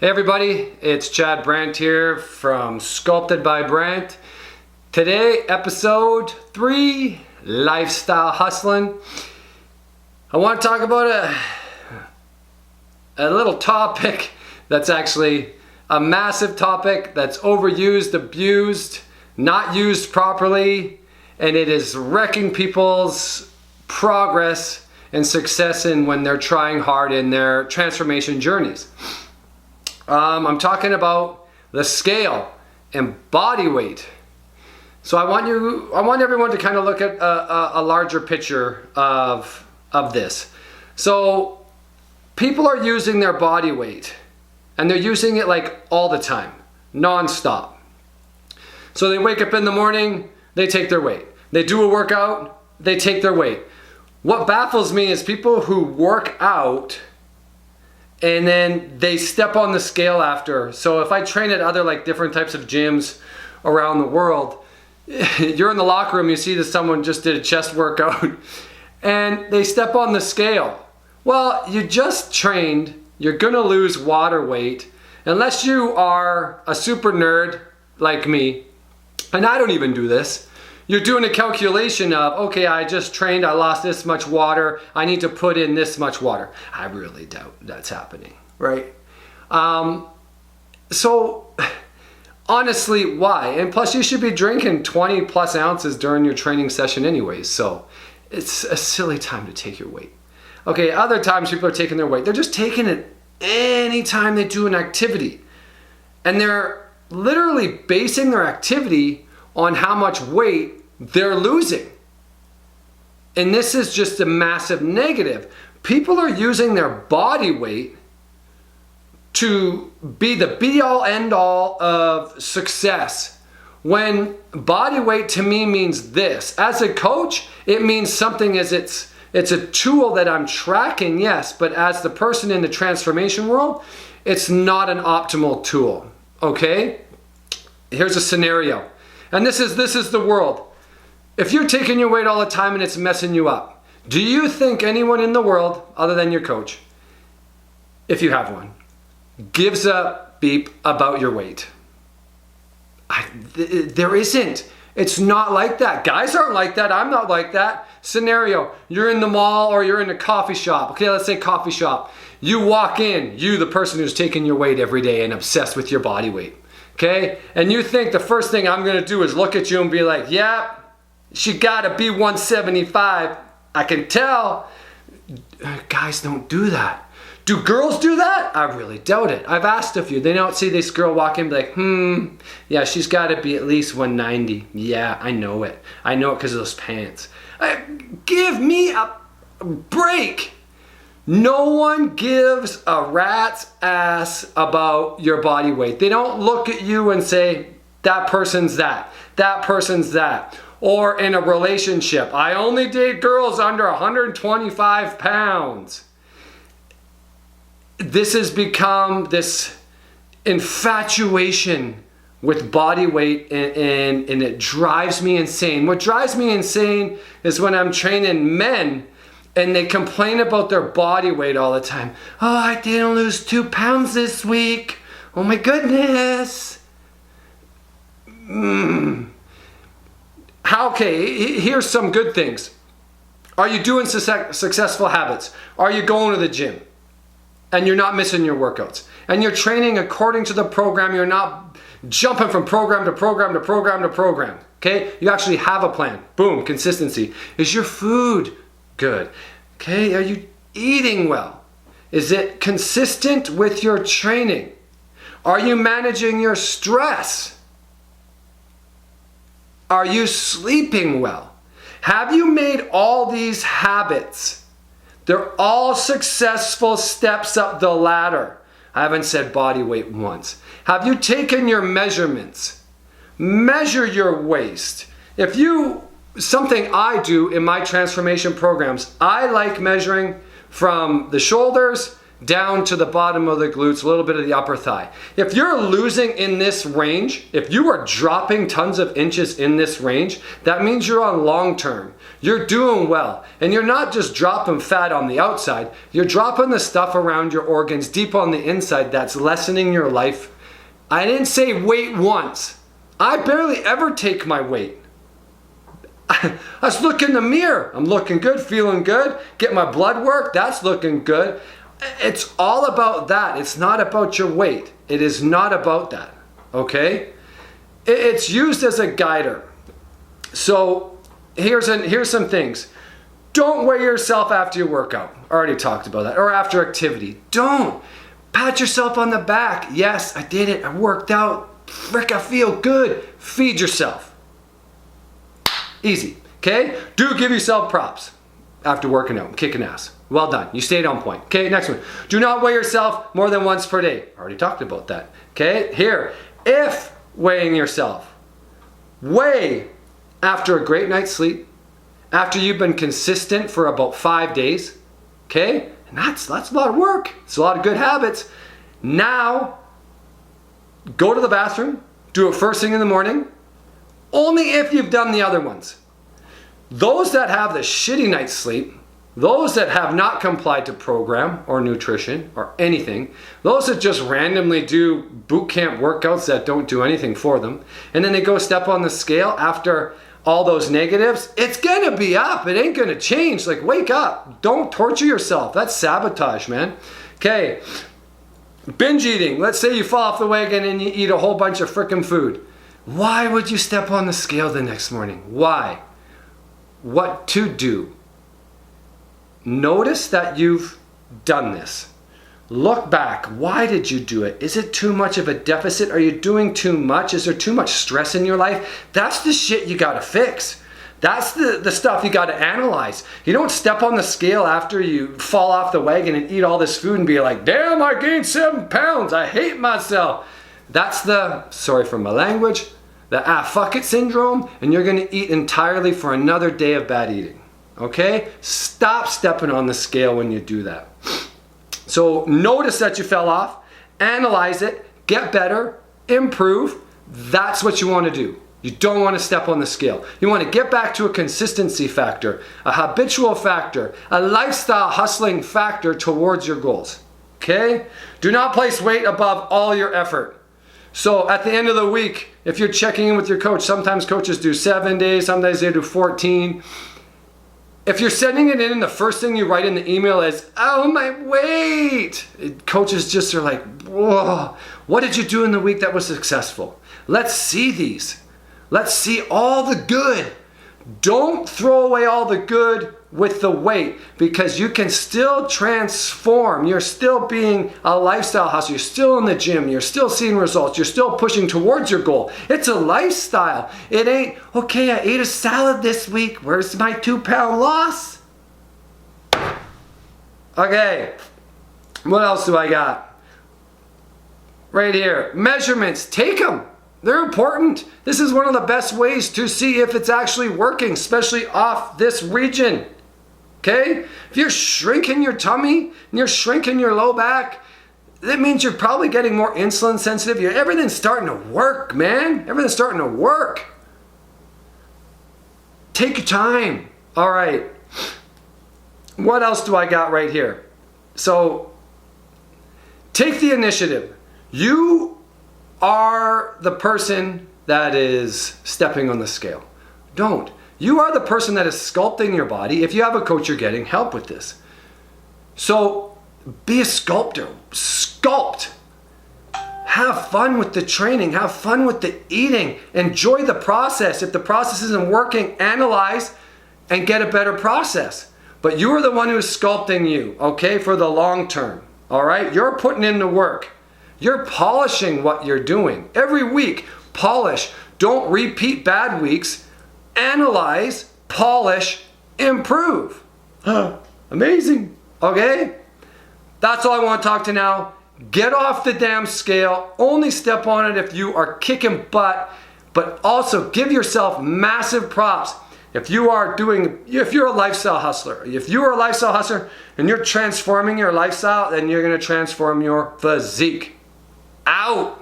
Hey everybody, it's Brandt here from Sculpted by Brandt. Today, episode 3, Lifestyle Hustling. I want to talk about a little topic that's actually a massive topic that's overused, abused, not used properly, and it is wrecking people's progress and success when they're trying hard in their transformation journeys. I'm talking about the scale and body weight. So I want everyone to kind of look at a larger picture of this. So people are using their body weight, and they're using it like all the time, non-stop. So they wake up in the morning, they take their weight. They do a workout, they take their weight. What baffles me is people who work out and then they step on the scale after. So if I train at other different types of gyms around the world, you're in the locker room, you see that someone just did a chest workout and they step on the scale. Well, you just trained, you're gonna lose water weight unless you are a super nerd like me, and I don't even do this. You're doing a calculation of, okay, I just trained, I lost this much water, I need to put in this much water. I really doubt that's happening, right? So honestly, why? And plus you should be drinking 20 plus ounces during your training session anyways, so it's a silly time to take your weight. Okay, other times people are taking their weight. They're just taking it anytime they do an activity. And they're literally basing their activity on how much weight they're losing. And this is just a massive negative. People are using their body weight to be the be-all end-all of success, when body weight to me means this. As a coach, it means something as it's a tool that I'm tracking, yes, but as the person in the transformation world, it's not an optimal tool, okay? Here's a scenario. And this is the world. If you're taking your weight all the time and it's messing you up, do you think anyone in the world, other than your coach, if you have one, gives a beep about your weight? There isn't. It's not like that. Guys aren't like that. I'm not like that. Scenario, you're in the mall or you're in a coffee shop. Okay, let's say coffee shop. You walk in, you the person who's taking your weight every day and obsessed with your body weight. Okay? And you think the first thing I'm gonna do is look at you and be like, yeah, she gotta be 175. I can tell. Guys don't do that. Do girls do that? I really doubt it. I've asked a few. They don't see this girl walk in and be like, yeah, she's gotta be at least 190. Yeah, I know it. I know it because of those pants. Give me a break. No one gives a rat's ass about your body weight. They don't look at you and say, that person's that person's that. Or in a relationship, I only date girls under 125 pounds. This has become this infatuation with body weight, and it drives me insane. What drives me insane is when I'm training men and they complain about their body weight all the time. Oh, I didn't lose 2 pounds this week. Oh my goodness. Okay, here's some good things. Are you doing successful habits? Are you going to the gym? And you're not missing your workouts. And you're training according to the program. You're not jumping from program to program to program to program. Okay? You actually have a plan. Boom, consistency. Is your food good? Okay, are you eating well? Is it consistent with your training? Are you managing your stress? Are you sleeping well? Have you made all these habits? They're all successful steps up the ladder. I haven't said body weight once. Have you taken your measurements? Measure your waist. Something I do in my transformation programs, I like measuring from the shoulders down to the bottom of the glutes, a little bit of the upper thigh. If you're losing in this range, if you are dropping tons of inches in this range, that means you're on long term. You're doing well. And you're not just dropping fat on the outside, you're dropping the stuff around your organs deep on the inside that's lessening your life. I didn't say weight once. I barely ever take my weight. I just look in the mirror. I'm looking good, feeling good, get my blood work, that's looking good. It's all about that. It's not about your weight. It is not about that, okay? It's used as a guider. So here's some things. Don't weigh yourself after your workout. I already talked about that. Or after activity. Don't. Pat yourself on the back. Yes, I did it. I worked out. Frick, I feel good. Feed yourself. Easy, okay? Do give yourself props after working out and kicking ass. Well done. You stayed on point. Okay, next one. Do not weigh yourself more than once per day. Already talked about that. Okay, here. If weighing yourself, weigh after a great night's sleep, after you've been consistent for about 5 days. Okay, and that's a lot of work. It's a lot of good habits. Now, go to the bathroom. Do it first thing in the morning. Only if you've done the other ones. Those that have the shitty night's sleep, those that have not complied to program or nutrition or anything, those that just randomly do boot camp workouts that don't do anything for them, and then they go step on the scale after all those negatives, it's gonna be up. It ain't gonna change. Like, wake up. Don't torture yourself. That's sabotage, man. Okay, binge eating. Let's say you fall off the wagon and you eat a whole bunch of frickin' food. Why would you step on the scale the next morning? Why? What to do? Notice that you've done this. Look back. Why did you do it? Is it too much of a deficit? Are you doing too much? Is there too much stress in your life? That's the shit you gotta fix. That's the stuff you gotta analyze. You don't step on the scale after you fall off the wagon and eat all this food and be like, damn, I gained 7 pounds. I hate myself. That's the, sorry for my language, the fuck it syndrome, and you're gonna eat entirely for another day of bad eating. Okay? Stop stepping on the scale when you do that. So notice that you fell off, analyze it, get better, improve. That's what you want to do. You don't want to step on the scale. You want to get back to a consistency factor, a habitual factor, a lifestyle hustling factor towards your goals. Okay? Do not place weight above all your effort. So at the end of the week, if you're checking in with your coach, sometimes coaches do 7 days, sometimes they do 14. If you're sending it in and the first thing you write in the email is, oh, my weight, coaches just are like, whoa, what did you do in the week that was successful? Let's see these. Let's see all the good. Don't throw away all the good with the weight, because you can still transform. You're still being a lifestyle hustler. You're still in the gym. You're still seeing results. You're still pushing towards your goal. It's a lifestyle. It ain't, okay, I ate a salad this week. Where's my 2-pound loss? Okay, what else do I got? Right here, measurements, take them. They're important. This is one of the best ways to see if it's actually working, especially off this region. Okay? If you're shrinking your tummy and you're shrinking your low back, that means you're probably getting more insulin sensitive. Everything's starting to work, man. Everything's starting to work. Take your time. All right. What else do I got right here? So, take the initiative. You are the person that is stepping on the scale. Don't. You are the person that is sculpting your body. If you have a coach, you're getting help with this. So be a sculptor. Sculpt. Have fun with the training. Have fun with the eating. Enjoy the process. If the process isn't working, analyze and get a better process. But you are the one who is sculpting you, okay, for the long term. All right? You're putting in the work. You're polishing what you're doing. Every week, polish. Don't repeat bad weeks. Analyze, polish, improve. Amazing. Okay? That's all I want to talk to now. Get off the damn scale. Only step on it if you are kicking butt, but also give yourself massive props. If you're a lifestyle hustler, and you're transforming your lifestyle, then you're going to transform your physique. Out.